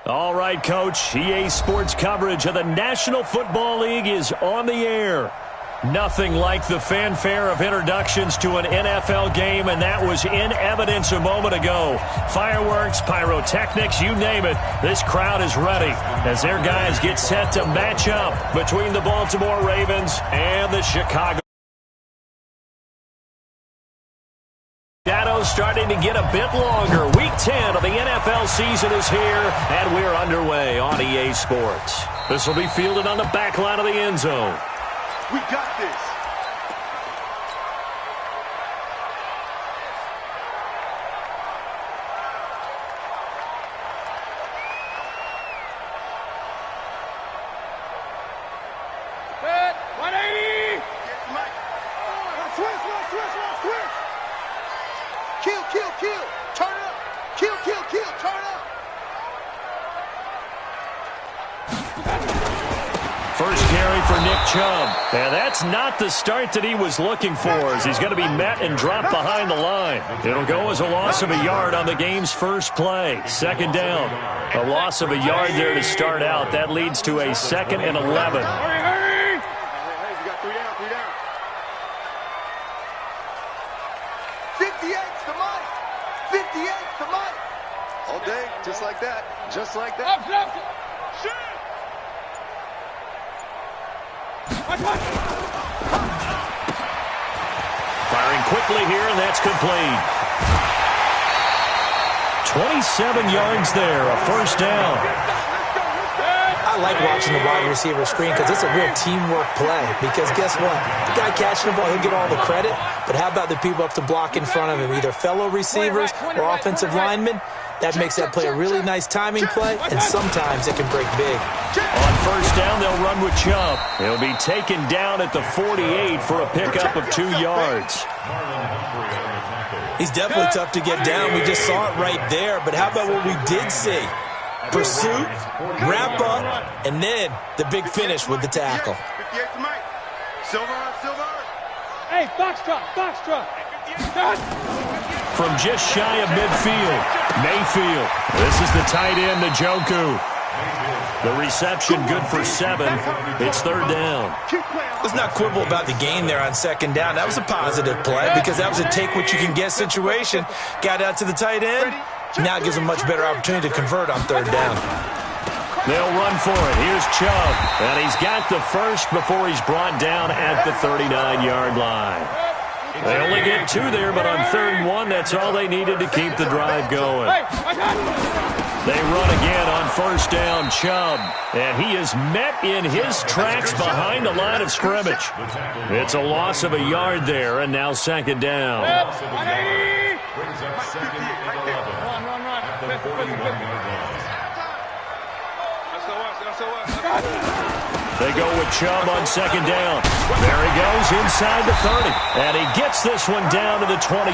All right, Coach. EA Sports coverage of the National Football League is on the air. Nothing like the fanfare of introductions to an NFL game, and that was in evidence a moment ago. Fireworks, pyrotechnics, you name it. This crowd is ready as their guys get set to match up between the Baltimore Ravens and the Chicago. Shadows starting to get a bit longer. Week 10 of the NFL season is here, and we're underway on EA Sports. This will be fielded on the back line of the end zone. We got this. Set. 180. Switch. Kill. Turn up. Kill. Turn up. First carry for Nick Chubb. And that's not the start that he was looking for, as he's going to be met and dropped behind the line. It'll go as a loss of a yard on the game's first play. Second down. A loss of a yard there to start out. That leads to a 2nd and 11. Hurry. We got 3 down. 58's the mic. 58's the mic. All day, just like that. Up. Shoot. Firing quickly here, and that's complete. 27 yards there, a first down. I like watching the wide receiver screen because it's a real teamwork play. Because guess what? The guy catching the ball, he'll get all the credit. But how about the people up to block in front of him, either fellow receivers or offensive linemen? That makes that play a really nice timing play, and sometimes it can break big. On first down, they'll run with Chubb. He'll be taken down at the 48 for a pickup of 2 yards. He's definitely tough to get down. We just saw it right there. But how about what we did see? Pursuit, wrap up, and then the big finish with the tackle. 58's the mic. Silver. Hey, box drop. From just shy of midfield, Mayfield. This is the tight end, Njoku. The reception good for 7. It's third down. Let's not quibble about the gain there on second down. That was a positive play because that was a take-what-you-can-get situation. Got out to the tight end. Now it gives him a much better opportunity to convert on third down. They'll run for it. Here's Chubb. And he's got the first before he's brought down at the 39-yard line. They only get 2 there, but on 3rd and 1, that's all they needed to keep the drive going. They run again on first down, Chubb. And he is met in his tracks behind the line of scrimmage. It's a loss of a yard there, and now second down. They go with Chubb on second down. There he goes inside the 30. And he gets this one down to the 24.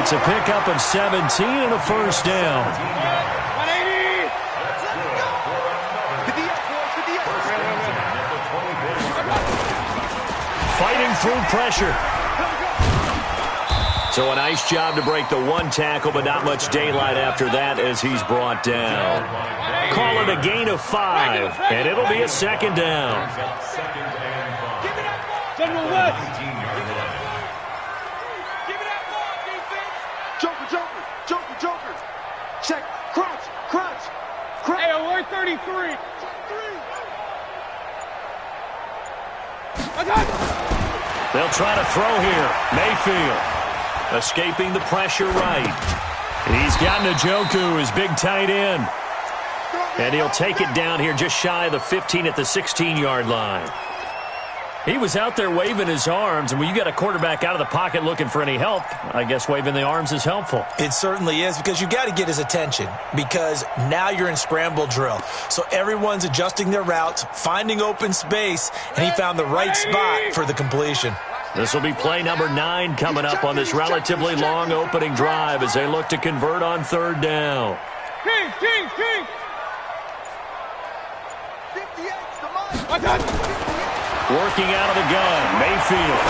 It's a pickup of 17 and a first down. 180. Fighting through pressure. So a nice job to break the 1 tackle, but not much daylight after that as he's brought down. Call it a gain of 5, and it'll be a second down. General West. Joker. Check. Crunch. Hey, alert 33. They'll try to throw here. Mayfield escaping the pressure right. He's got Njoku, his big tight end. And he'll take it down here just shy of the 15 at the 16-yard line. He was out there waving his arms, and when you got a quarterback out of the pocket looking for any help, I guess waving the arms is helpful. It certainly is, because you got to get his attention, because now you're in scramble drill. So everyone's adjusting their routes, finding open space, and he found the right spot for the completion. This will be play number 9 coming up on this relatively long opening drive as they look to convert on third down. King. 58's the mic. Working out of the gun, Mayfield.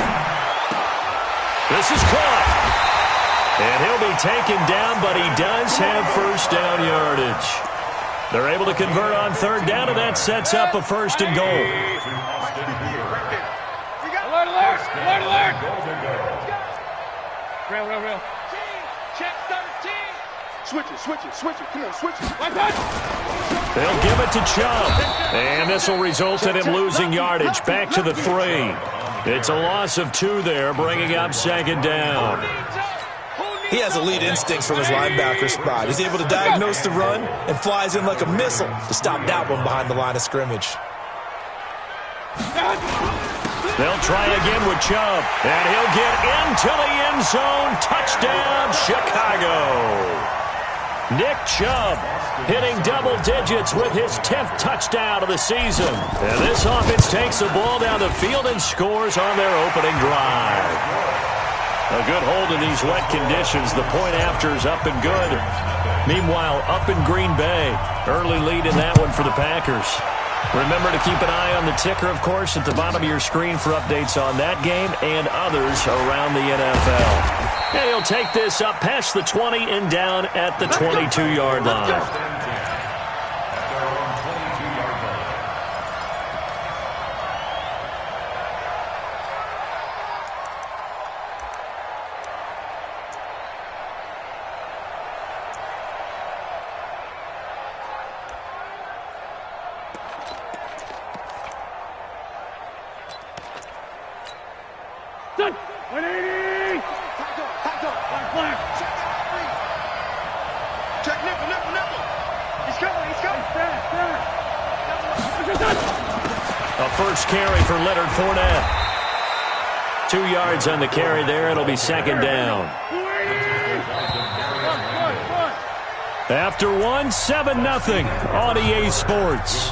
This is caught. And he'll be taken down, but he does have first down yardage. They're able to convert on third down, and that sets up a first and goal. Alert! Real. Check 13. Switch it. Come on, switch it. They'll give it to Chubb. And this will result in him losing yardage. Back to the 3. It's a loss of 2 there, bringing up second down. He has elite instincts from his linebacker spot. He's able to diagnose the run and flies in like a missile to stop that one behind the line of scrimmage. They'll try again with Chubb, and he'll get into the end zone. Touchdown, Chicago. Nick Chubb hitting double digits with his 10th touchdown of the season. And this offense takes the ball down the field and scores on their opening drive. A good hold in these wet conditions. The point after is up and good. Meanwhile, up in Green Bay, early lead in that one for the Packers. Remember to keep an eye on the ticker, of course, at the bottom of your screen for updates on that game and others around the NFL. And he'll take this up past the 20 and down at the 22-yard line. A first carry for Leonard Fournette. 2 yards on the carry there. It'll be second down. After 1, 7-0 on EA Sports.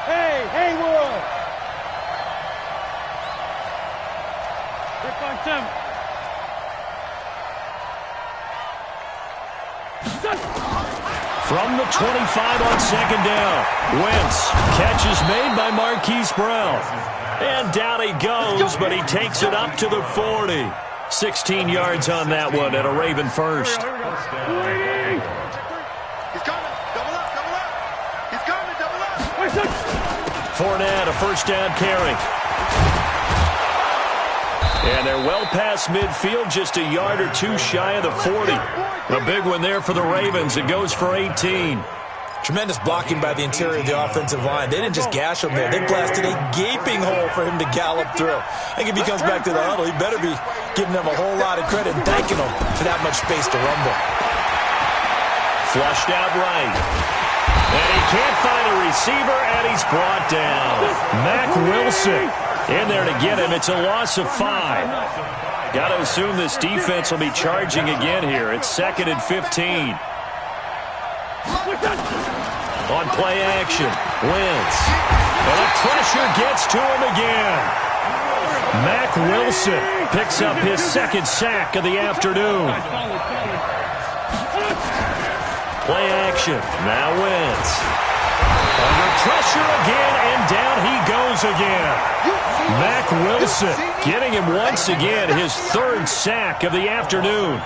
Hey, Will. Rip on 7. From the 25 on second down. Wentz. Catch is made by Marquise Brown. And down he goes, but he takes it up to the 40. 16 yards on that one at a Raven first. He's coming. Double up. He's coming. Double up. Fournette, a first down carry. And they're well past midfield, just a yard or 2 shy of the 40. A big one there for the Ravens. It goes for 18. Tremendous blocking by the interior of the offensive line. They didn't just gash him there. They blasted a gaping hole for him to gallop through. I think if he comes back to the huddle, he better be giving them a whole lot of credit and thanking them for that much space to rumble. Flushed out right. And he can't find a receiver, and he's brought down. Mack Wilson in there to get him. It's a loss of 5. Got to assume this defense will be charging again here. It's 2nd and 15. On play action, Wentz. And the pressure gets to him again. Mack Wilson picks up his 2nd sack of the afternoon. Play action, now Wentz. Under pressure again, and down he goes again. Mack Wilson getting him once again, his 3rd sack of the afternoon.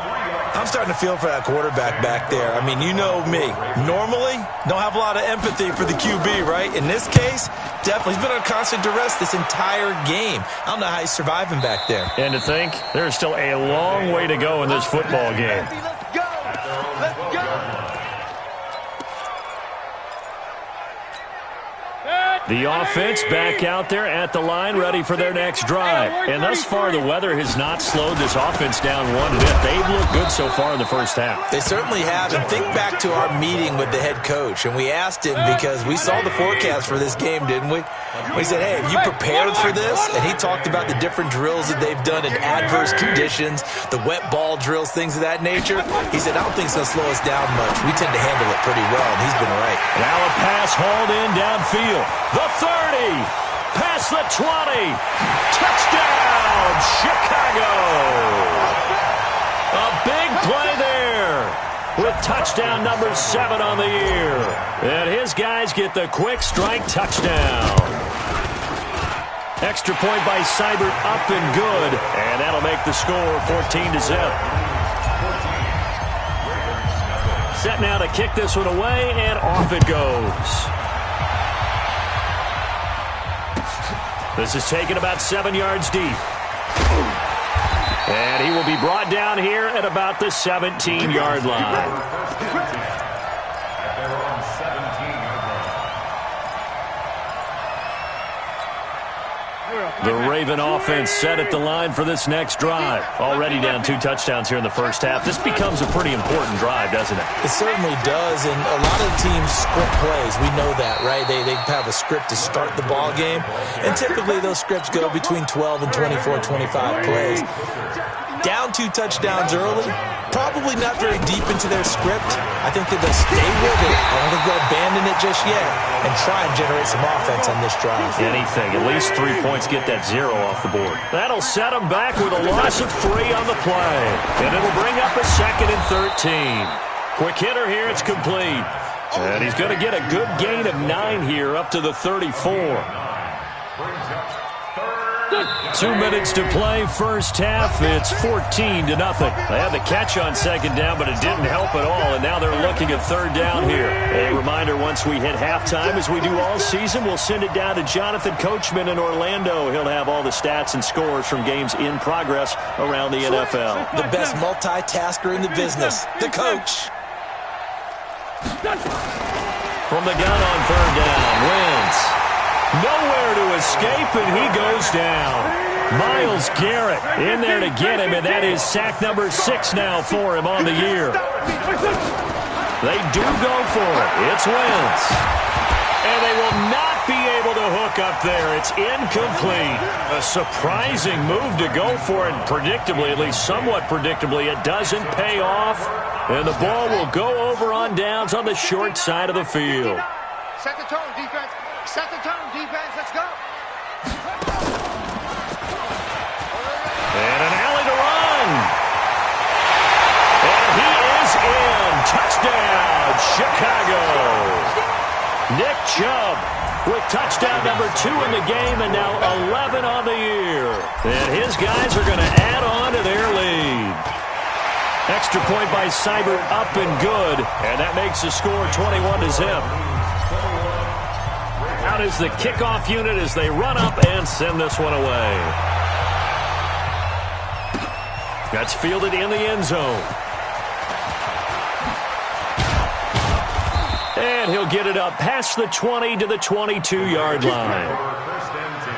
I'm starting to feel for that quarterback back there. I mean, you know me. Normally, don't have a lot of empathy for the QB, right? In this case, definitely. He's been on constant duress this entire game. I don't know how he's surviving back there. And to think, there's still a long way to go in this football game. Let's go. The offense back out there at the line, ready for their next drive. And thus far, the weather has not slowed this offense down one bit. They've looked good so far in the first half. They certainly have. And think back to our meeting with the head coach. And we asked him, because we saw the forecast for this game, didn't we? We said, hey, have you prepared for this? And he talked about the different drills that they've done in adverse conditions, the wet ball drills, things of that nature. He said, I don't think it's going to slow us down much. We tend to handle it pretty well, and he's been right. Now a pass hauled in downfield. The 30, past the 20, touchdown, Chicago. A big play there with touchdown number 7 on the year. And his guys get the quick strike touchdown. Extra point by Seibert, up and good. And that'll make the score 14-0. Set now to kick this one away, and off it goes. This is taken about 7 yards deep. And he will be brought down here at about the 17-yard line. The Raven offense set at the line for this next drive. Already down 2 touchdowns here in the first half. This becomes a pretty important drive, doesn't it? It certainly does, and a lot of teams script plays. We know that, right? They have a script to start the ball game, and typically those scripts go between 12 and 24, 25 plays. Down 2 touchdowns early, probably not very deep into their script. I think that they'll stay with it. I don't think they'll abandon it just yet and try and generate some offense on this drive. Anything. At least 3 points, get that 0 off the board. That'll set them back with a loss of 3 on the play. And it'll bring up a 2nd and 13. Quick hitter here. It's complete. And he's going to get a good gain of 9 here up to the 34. 2 minutes to play, first half. It's 14-0. They had the catch on 2nd down, but it didn't help at all, and now they're looking at 3rd down here. A reminder, once we hit halftime, as we do all season, we'll send it down to Jonathan Coachman in Orlando. He'll have all the stats and scores from games in progress around the NFL. The best multitasker in the business, the coach. From the gun on 3rd down, Wentz. Nowhere to escape, and he goes down. Myles Garrett in there to get him, and that is sack number 6 now for him on the year. They do go for it. It's Wentz. And they will not be able to hook up there. It's incomplete. A surprising move to go for it, predictably, at least somewhat predictably. It doesn't pay off, and the ball will go over on downs on the short side of the field. Set the tone, defense. Set the tone, defense. Let's go. And an alley to run. And he is in. Touchdown, Chicago. Nick Chubb with touchdown number 2 in the game, and now 11 on the year. And his guys are going to add on to their lead. Extra point by Seibert, up and good. And that makes the score 21-0. Out is the kickoff unit as they run up and send this one away. That's fielded in the end zone. And he'll get it up past the 20 to the 22-yard line. First and 10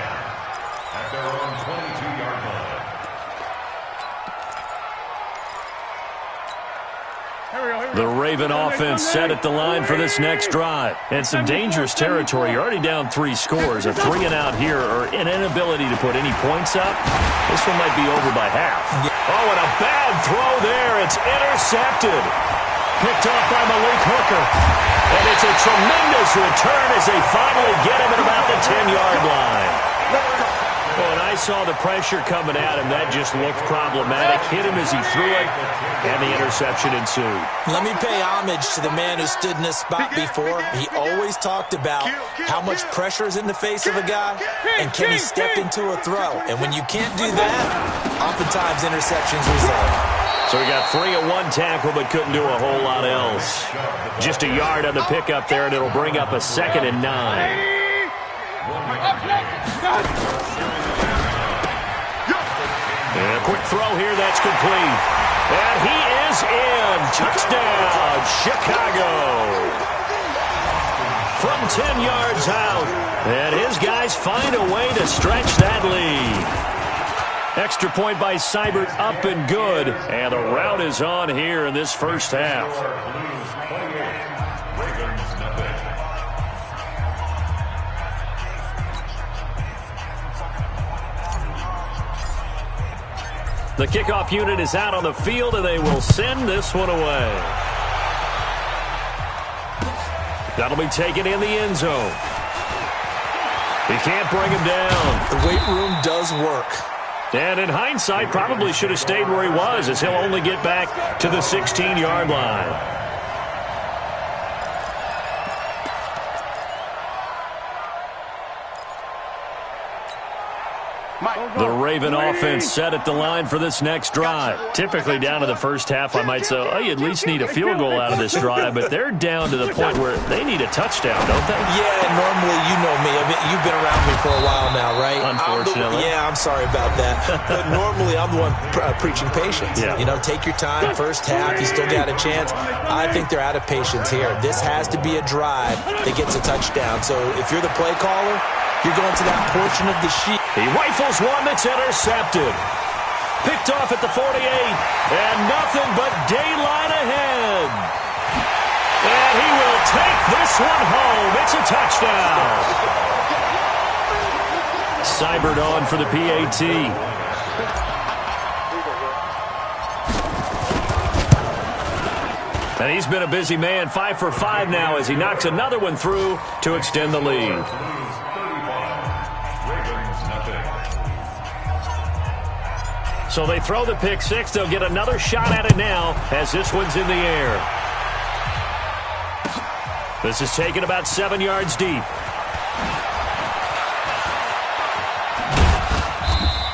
at their own 22-yard line. The Raven offense set at the line for this next drive. And some dangerous territory. You're already down 3 scores. A 3 and out here, or an inability to put any points up. This one might be over by half. Oh, and a bad throw there. It's intercepted. Picked off by Malik Hooker. And it's a tremendous return as they finally get him at about the 10-yard line. Well, and I saw the pressure coming at him. That just looked problematic. Hit him as he threw it, and the interception ensued. Let me pay homage to the man who stood in this spot before. He always talked about how much pressure is in the face of a guy, and can he step into a throw. And when you can't do that, oftentimes interceptions result. So we got 3 at 1 tackle, but couldn't do a whole lot else. Just a yard on the pickup there, and it'll bring up a 2nd and 9. And a quick throw here, that's complete. And he is in. Touchdown, Chicago. From 10 yards out. And his guys find a way to stretch that lead. Extra point by Seibert, up and good. And the route is on here in this first half. The kickoff unit is out on the field, and they will send this one away. That'll be taken in the end zone. He can't bring him down. The weight room does work. And in hindsight, probably should have stayed where he was, as he'll only get back to the 16-yard line. The Raven offense set at the line for this next drive. Typically down to the first half, I might say, oh, you at least need a field goal out of this drive, but they're down to the point where they need a touchdown, don't they? Yeah, normally, you know me. I mean, you've been around me for a while now, right? Unfortunately. I'm sorry about that. But normally, I'm the one preaching patience. Yeah. You know, take your time. First half, you still got a chance. I think they're out of patience here. This has to be a drive that gets a touchdown. So if you're the play caller, you're going to that portion of the sheet. He rifles one that's intercepted. Picked off at the 48. And nothing but daylight ahead. And he will take this one home. It's a touchdown. Seibert on for the PAT. And he's been a busy man, 5 for 5 now as he knocks another one through to extend the lead. So they throw the pick six. They'll get another shot at it now as this one's in the air. This is taken about 7 yards deep.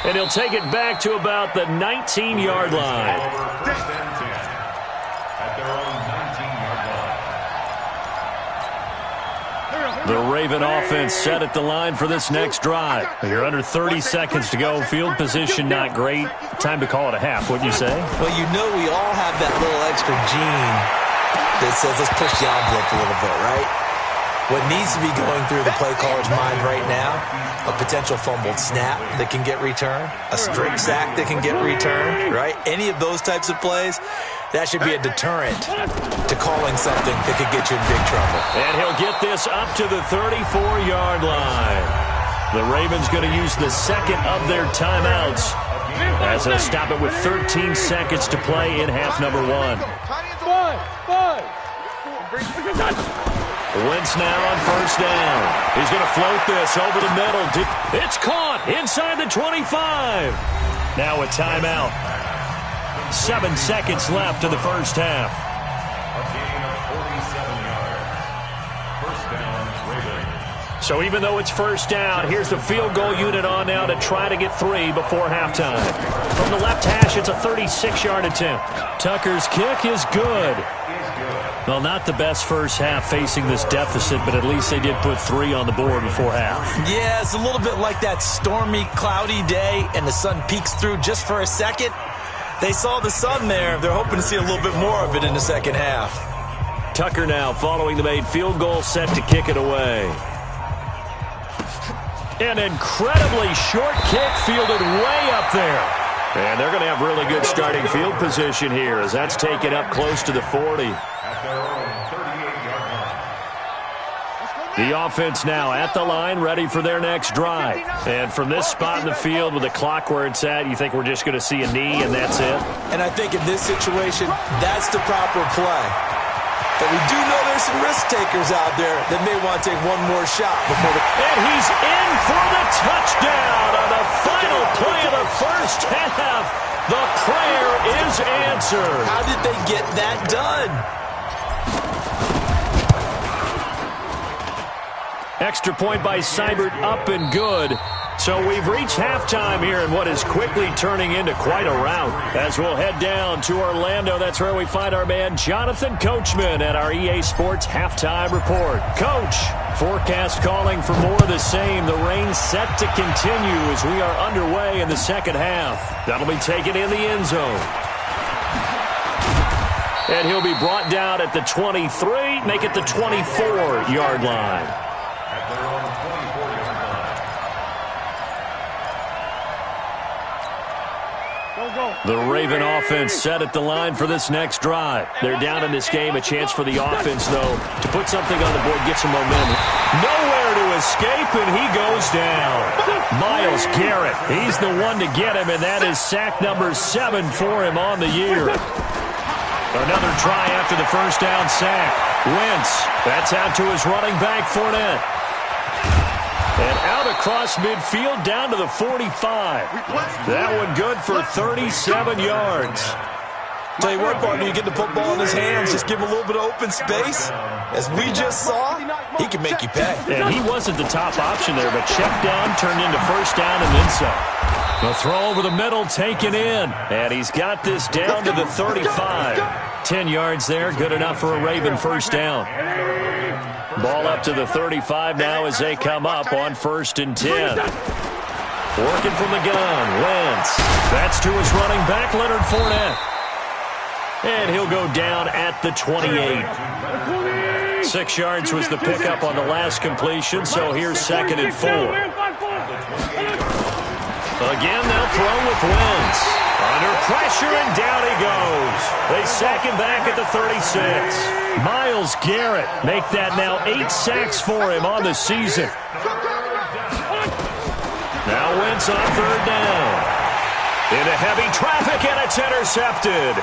And he'll take it back to about the 19-yard line. The Raven offense set at the line for this next drive. You're under 30 seconds to go. Field position not great. Time to call it a half, wouldn't you say? Well, you know we all have that little extra gene that says let's push the envelope a little bit, right? What needs to be going through the play caller's mind right now, a potential fumbled snap that can get returned, a strip sack that can get returned, right? Any of those types of plays, that should be a deterrent to calling something that could get you in big trouble. And he'll get this up to the 34-yard line. The Ravens going to use the second of their timeouts as they'll stop it with 13 seconds to play in half number 1. Wentz now on first down. He's going to float this over the middle. It's caught inside the 25. Now a timeout. 7 seconds left in the first half. A gain of 47 yards. First down, Ravens. So even though it's first down, here's the field goal unit on now to try to get 3 before halftime. From the left hash, it's a 36-yard attempt. Tucker's kick is good. Well, not the best first half facing this deficit, but at least they did put 3 on the board before half. Yeah, it's a little bit like that stormy, cloudy day, and the sun peeks through just for a second. They saw the sun there. They're hoping to see a little bit more of it in the second half. Tucker now following the made field goal, set to kick it away. An incredibly short kick fielded way up there. And they're going to have really good starting field position here as that's taken up close to the 40. The offense now at the line, ready for their next drive. And from this spot in the field with the clock where it's at, you think we're just going to see a knee and that's it? And I think in this situation, that's the proper play. But we do know there's some risk takers out there that may want to take one more shot before the... And he's in for the touchdown on the final play of the first half. The prayer is answered. How did they get that done? Extra point by Seibert, up and good. So we've reached halftime here in what is quickly turning into quite a rout. As we'll head down to Orlando, that's where we find our man Jonathan Coachman at our EA Sports Halftime Report. Coach, forecast calling for more of the same. The rain set to continue as we are underway in the second half. That'll be taken in the end zone. And he'll be brought down at the 23, make it the 24-yard line. At their own 24-yard line. The Raven offense set at the line for this next drive. They're down in this game. A chance for the offense, though, to put something on the board, get some momentum. Nowhere to escape, and he goes down. Myles Garrett, he's the one to get him, and that is sack number 7 for him on the year. Another try after the first down sack. Wentz, that's out to his running back, Fournette. And out across midfield down to the 45. That one good for 37 yards. Tell you what, partner, you get the football in his hands, just give him a little bit of open space. As we just saw, he can make you pay. And he wasn't the top option there, but check down turned into first down and then some. The throw over the middle taken in, and he's got this down to the 35. 10 yards there, good enough for a Raven first down. Ball up to the 35 now as they come up on 1st and 10. Working from the gun, Wentz. That's to his running back, Leonard Fournette. And he'll go down at the 28. 6 yards was the pickup on the last completion, so here's 2nd and 4. Again, they'll throw with Wentz. Under pressure, and down he goes. They sack him back at the 36. Myles Garrett make that now 8 sacks for him on the season. Now Wentz on 3rd down. Into heavy traffic, and it's intercepted.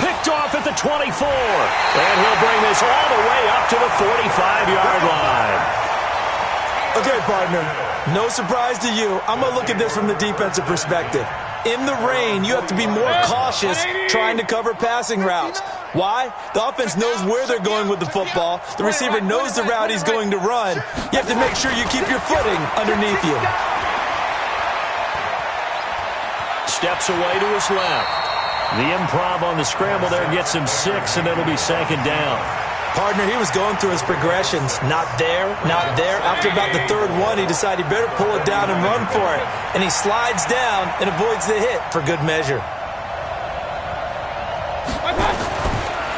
Picked off at the 24. And he'll bring this all the way up to the 45-yard line. Okay, partner, no surprise to you. I'm going to look at this from the defensive perspective. In the rain, you have to be more cautious trying to cover passing routes. Why? The offense knows where they're going with the football. The receiver knows the route he's going to run. You have to make sure you keep your footing underneath you. Steps away to his left. The improv on the scramble there gets him 6, and it'll be 2nd down. Partner, he was going through his progressions. Not there, not there. After about the 3rd one, he decided he better pull it down and run for it. And he slides down and avoids the hit for good measure.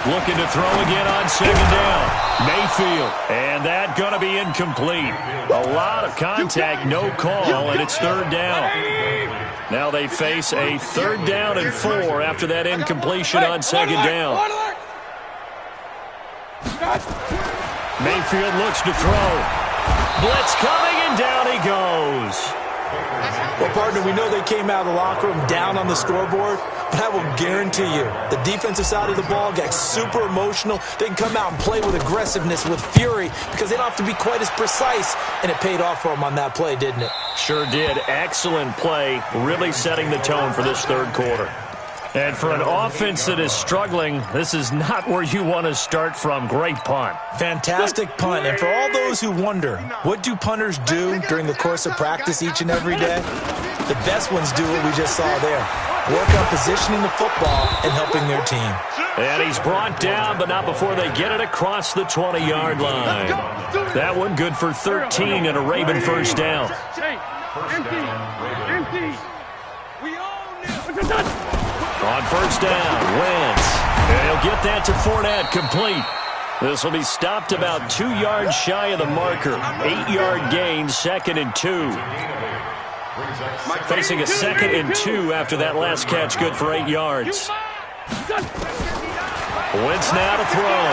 Looking to throw again on 2nd down. Mayfield. And that going to be incomplete. A lot of contact, no call, and it's 3rd down. Now they face a 3rd down and 4 after that incompletion on 2nd down. Mayfield looks to throw. Blitz coming, and down he goes. Well, partner, we know they came out of the locker room down on the scoreboard, but I will guarantee you the defensive side of the ball got super emotional. They can come out and play with aggressiveness, with fury, because they don't have to be quite as precise, and it paid off for them on that play, didn't it? Sure did. Excellent play, really setting the tone for this 3rd quarter. And for an offense that is struggling, this is not where you want to start from. Great punt. Fantastic punt. And for all those who wonder, what do punters do during the course of practice each and every day? The best ones do what we just saw there. Work on positioning the football and helping their team. And he's brought down, but not before they get it across the 20-yard line. That one good for 13 and a Raven first down. Empty. We all knew. On 1st down, Wentz. And he'll get that to Fournette, complete. This will be stopped about 2 yards shy of the marker. 8-yard gain, 2nd and 2. Facing a 2nd and 2 after that last catch, good for 8 yards. Wentz now to throw.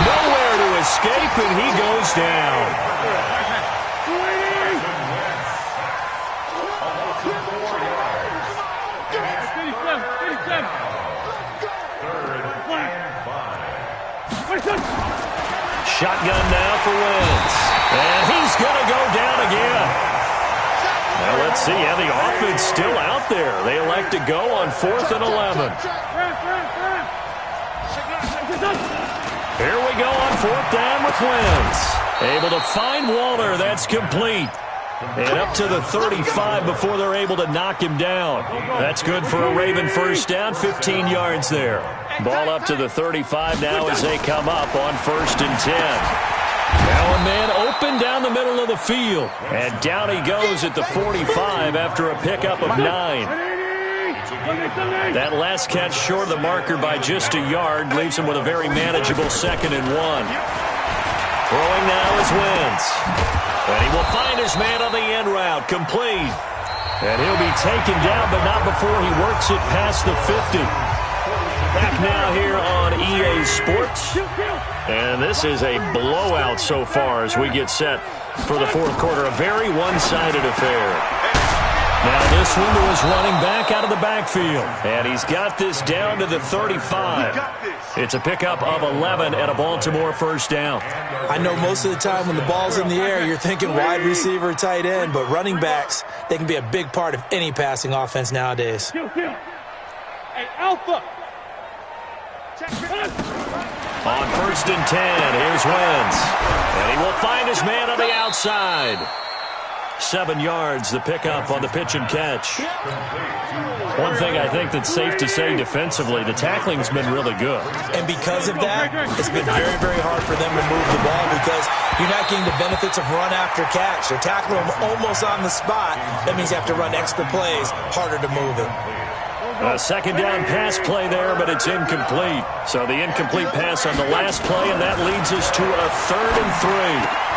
Nowhere to escape, and he goes down. Shotgun now for Wentz. And he's going to go down again. Now let's see how the offense still out there. They elect to go on 4th and 11. Here we go on 4th down with Wentz. Able to find Waller. That's complete. And up to the 35 before they're able to knock him down. That's good for a Raven first down, 15 yards there. Ball up to the 35 now as they come up on 1st and 10. Now a man open down the middle of the field. And down he goes at the 45 after a pickup of 9. That last catch short of the marker by just a yard leaves him with a very manageable 2nd and 1. Throwing now is Wentz. And he will find his man on the end route, complete. And he'll be taken down, but not before he works it past the 50. Back now here on EA Sports. And this is a blowout so far as we get set for the 4th quarter. A very one-sided affair. Now this one to his running back out of the backfield. And he's got this down to the 35. It's a pickup of 11 and a Baltimore first down. I know most of the time when the ball's in the air, you're thinking wide receiver, tight end, but running backs, they can be a big part of any passing offense nowadays. Hey, Alpha. On 1st and 10, here's Wentz. And he will find his man on the outside. 7 yards, the pickup on the pitch and catch. One thing I think that's safe to say defensively, the tackling's been really good. And because of that, it's been very, very hard for them to move the ball because you're not getting the benefits of run after catch. They're tackling them almost on the spot. That means you have to run extra plays, harder to move it. A second down pass play there, but it's incomplete. So the incomplete pass on the last play, and that leads us to a 3rd and 3.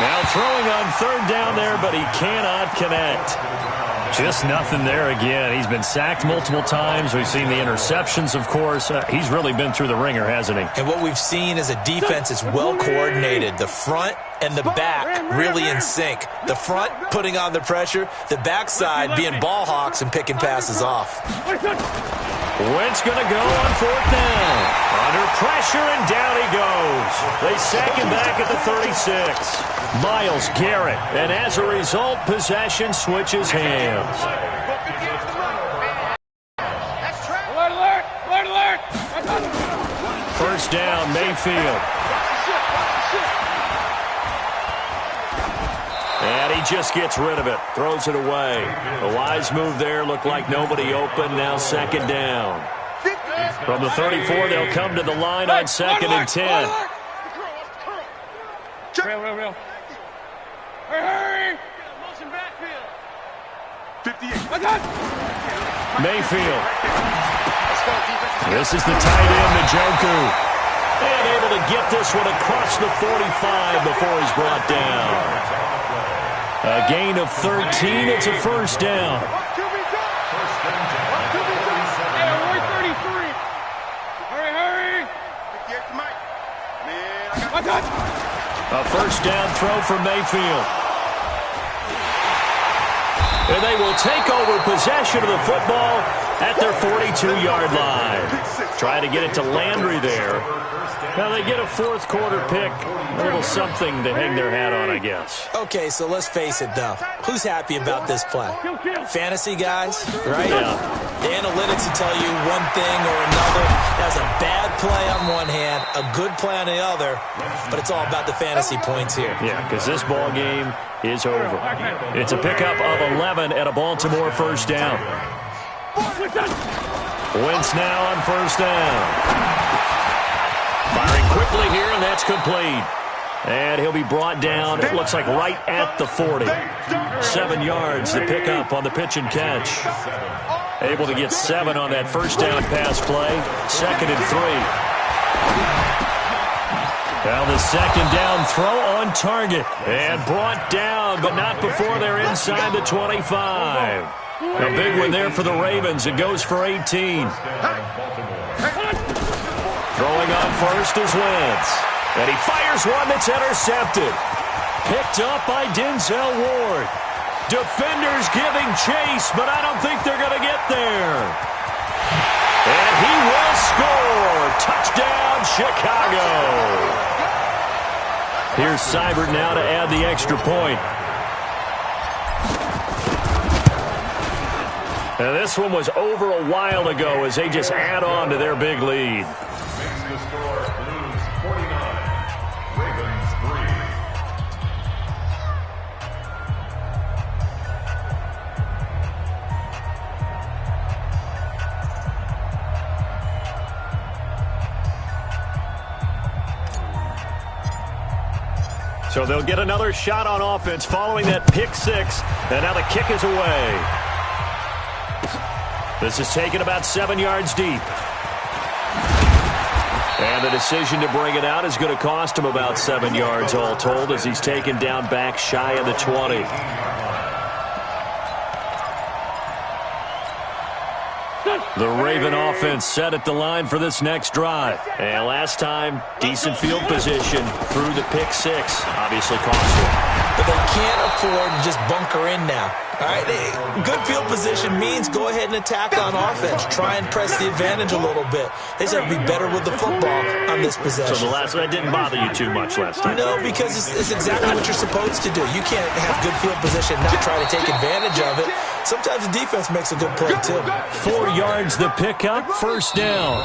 Now throwing on 3rd down there, but he cannot connect. Just nothing there again. He's been sacked multiple times. We've seen the interceptions, of course. He's really been through the ringer, hasn't he? And what we've seen is a defense that's well coordinated. The front and the back really in sync. The front putting on the pressure, the backside being ball hawks and picking passes off. Wentz going to go on 4th down. Under pressure, and down he goes. They sack him back at the 36. Myles Garrett, and as a result, possession switches hands. Alert, alert, alert. 1st down, Mayfield. And he just gets rid of it, throws it away. A wise move there, looked like nobody open, now 2nd down. From the 34, they'll come to the line on 2nd and 10. Real. Hurry! Motion backfield. 58. Mayfield. This is the tight end, Njoku. And able to get this one across the 45 before he's brought down. A gain of 13. It's a 1st down. Hurry! A 1st down throw for Mayfield. And they will take over possession of the football at their 42-yard line. Trying to get it to Landry there. Now they get a 4th quarter pick. A little something to hang their hat on, I guess. Okay, so let's face it, though. Who's happy about this play? Fantasy guys, right? Yeah. The analytics will tell you one thing or another. That's a bad play on one hand, a good play on the other, but it's all about the fantasy points here. Yeah, because this ball game is over. It's a pickup of 11 at a Baltimore 1st down. Wentz now on 1st down. Firing quickly here, and that's complete. And he'll be brought down, it looks like right at the 40. 7 yards, the pickup on the pitch and catch. Able to get 7 on that 1st down pass play. 2nd and 3. Now the 2nd down throw on target. And brought down, but not before they're inside the 25. A big one there for the Ravens. It goes for 18. Throwing on 1st is Wentz. And he fires one that's intercepted. Picked up by Denzel Ward. Defenders giving chase, but I don't think they're going to get there. And he will score. Touchdown, Chicago. Here's Seibert now to add the extra point. Now this one was over a while ago as they just add on to their big lead. Makes the score Blues 49, Ravens 3. So they'll get another shot on offense following that pick 6. And now the kick is away. This is taken about 7 yards deep. And the decision to bring it out is going to cost him about 7 yards all told as he's taken down back shy of the 20. The Raven offense set at the line for this next drive. And last time, decent field position through the pick 6. Obviously cost him. but they can't afford to just bunker in now. All right, good field position means go ahead and attack on offense. Try and press the advantage a little bit. They just have to be better with the football on this possession. So that didn't bother you too much last time? No, because it's exactly what you're supposed to do. You can't have good field position and not try to take advantage of it. Sometimes the defense makes a good play, too. 4 yards the pickup, first down.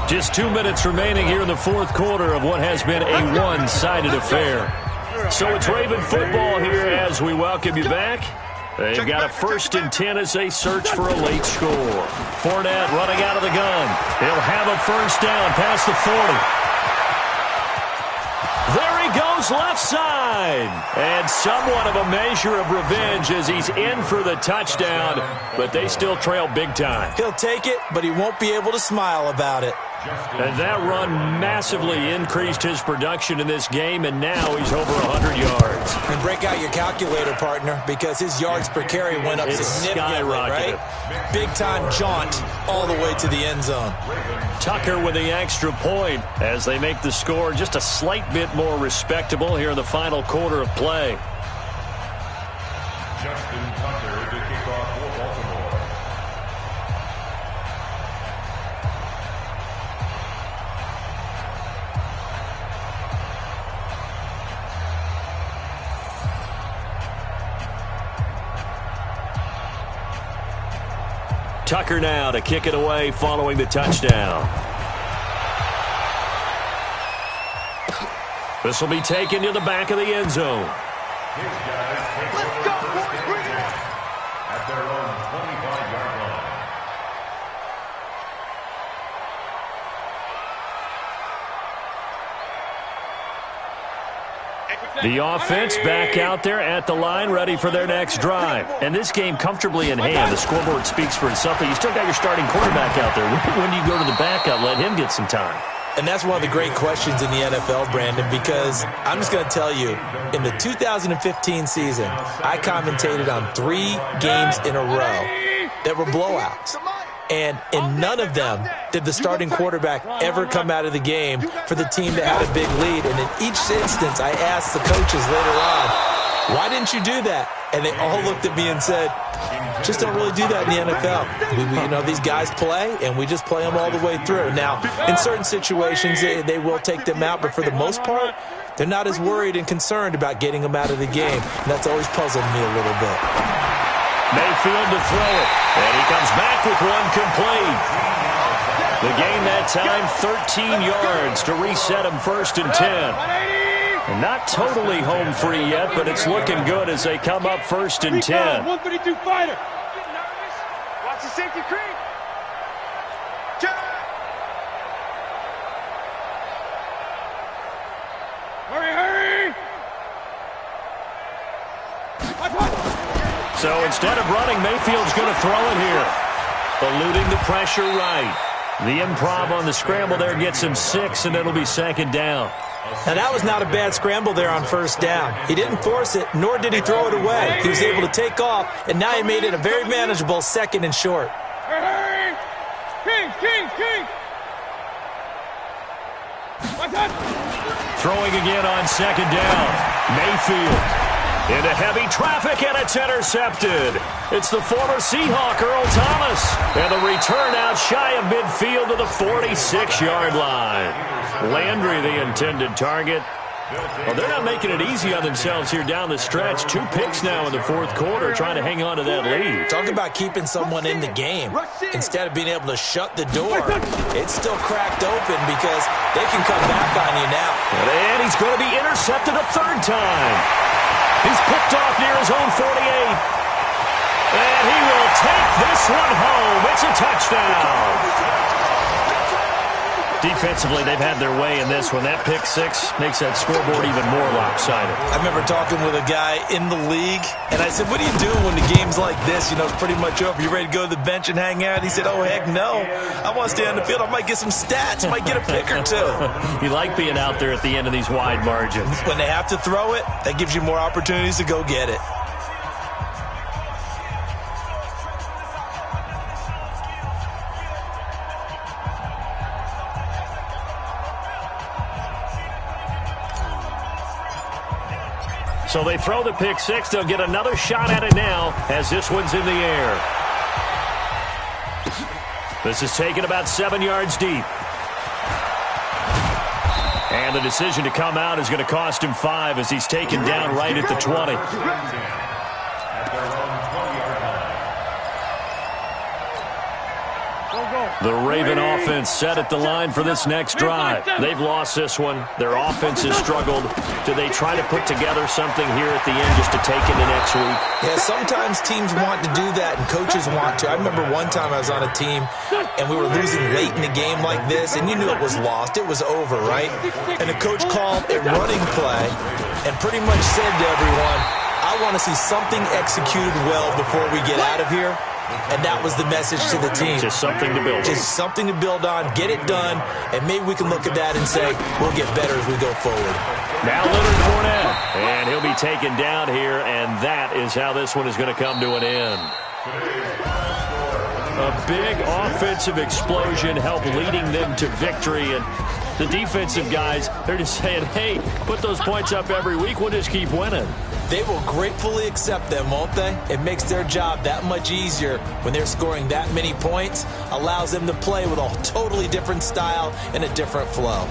Just 2 minutes remaining here in the fourth quarter of what has been a one-sided affair. So it's Raven football here as we welcome you back. They've got a 1st and 10 as they search for a late score. Fournette running out of the gun. He'll have a first down past the 40. There he goes left side. And somewhat of a measure of revenge as he's in for the touchdown, but they still trail big time. He'll take it, but he won't be able to smile about it. And that run massively increased his production in this game, and now he's over 100 yards. And break out your calculator, partner, because his yards per carry went up significantly, right? Big-time jaunt all the way to the end zone. Tucker with the extra point as they make the score just a slight bit more respectable here in the final quarter of play. Justin Tucker to kick off for Baltimore. Tucker now to kick it away following the touchdown. This will be taken to the back of the end zone. His guys take over at their own 25-yard line. The offense back out there at the line, ready for their next drive. And this game comfortably in hand. The scoreboard speaks for itself, but you still got your starting quarterback out there. When do you go to the backup, let him get some time? And that's one of the great questions in the NFL, Brandon, because I'm just going to tell you, in the 2015 season, I commentated on 3 games in a row that were blowouts. And in none of them did the starting quarterback ever come out of the game for the team that had a big lead. And in each instance, I asked the coaches later on, why didn't you do that? And they all looked at me and said, just don't really do that in the NFL. These guys play, and we just play them all the way through. Now, in certain situations, they will take them out, but for the most part, they're not as worried and concerned about getting them out of the game. And that's always puzzled me a little bit. Mayfield to throw it, and he comes back with one complete. The gain that time, 13 yards to reset him 1st and 10. And not totally home free yet, but it's looking good as they come up 1st and 10. 132 fighter. Watch the safety creep. Hurry! So instead of running, Mayfield's going to throw it here. Eluding the pressure right. The improv on the scramble there gets him 6, and it'll be 2nd down. Now, that was not a bad scramble there on 1st down. He didn't force it, nor did he throw it away. He was able to take off, and now he made it a very manageable 2nd and short. Hurry! King! Throwing again on 2nd down. Mayfield into heavy traffic, and it's intercepted. It's the former Seahawk, Earl Thomas. And the return out shy of midfield to the 46-yard line. Landry, the intended target. Well, they're not making it easy on themselves here down the stretch. 2 picks now in the fourth quarter, trying to hang on to that lead. Talk about keeping someone in the game. Instead of being able to shut the door, it's still cracked open because they can come back on you now. And he's going to be intercepted a 3rd time. He's picked off near his own 48. And he will take this one home. It's a touchdown. Defensively, they've had their way in this one. That pick 6 makes that scoreboard even more lopsided. I remember talking with a guy in the league, and I said, what do you do when the game's like this? It's pretty much over. You ready to go to the bench and hang out? He said, oh, heck no. I want to stay on the field. I might get some stats. I might get a pick or 2. You like being out there at the end of these wide margins. When they have to throw it, that gives you more opportunities to go get it. So they throw the pick six. They'll get another shot at it now as this one's in the air. This is taken about 7 yards deep. And the decision to come out is going to cost him 5 as he's taken down right at the 20. The Raven offense set at the line for this next drive. They've lost this one. Their offense has struggled. Do they try to put together something here at the end just to take into next week? Yeah, sometimes teams want to do that and coaches want to. I remember one time I was on a team and we were losing late in the game like this, and you knew it was lost. It was over, right? And the coach called a running play and pretty much said to everyone, I want to see something executed well before we get out of here. And that was the message to the team. Just something to build on. Just something to build on, get it done, and maybe we can look at that and say, we'll get better as we go forward. Now Leonard Fournette, and he'll be taken down here, and that is how this one is going to come to an end. A big offensive explosion helped leading them to victory, and the defensive guys, they're just saying, hey, put those points up every week, we'll just keep winning. They will gratefully accept them, won't they? It makes their job that much easier when they're scoring that many points, allows them to play with a totally different style and a different flow.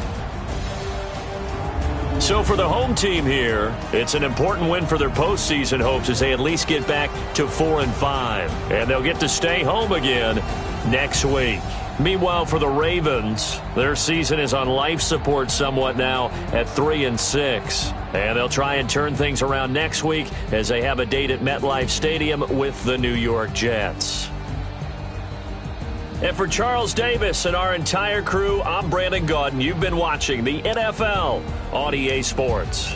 So for the home team here, it's an important win for their postseason hopes as they at least get back to 4-5. And they'll get to stay home again next week. Meanwhile, for the Ravens, their season is on life support somewhat now at 3-6. And they'll try and turn things around next week as they have a date at MetLife Stadium with the New York Jets. And for Charles Davis and our entire crew, I'm Brandon Gaudin. You've been watching the NFL on EA Sports.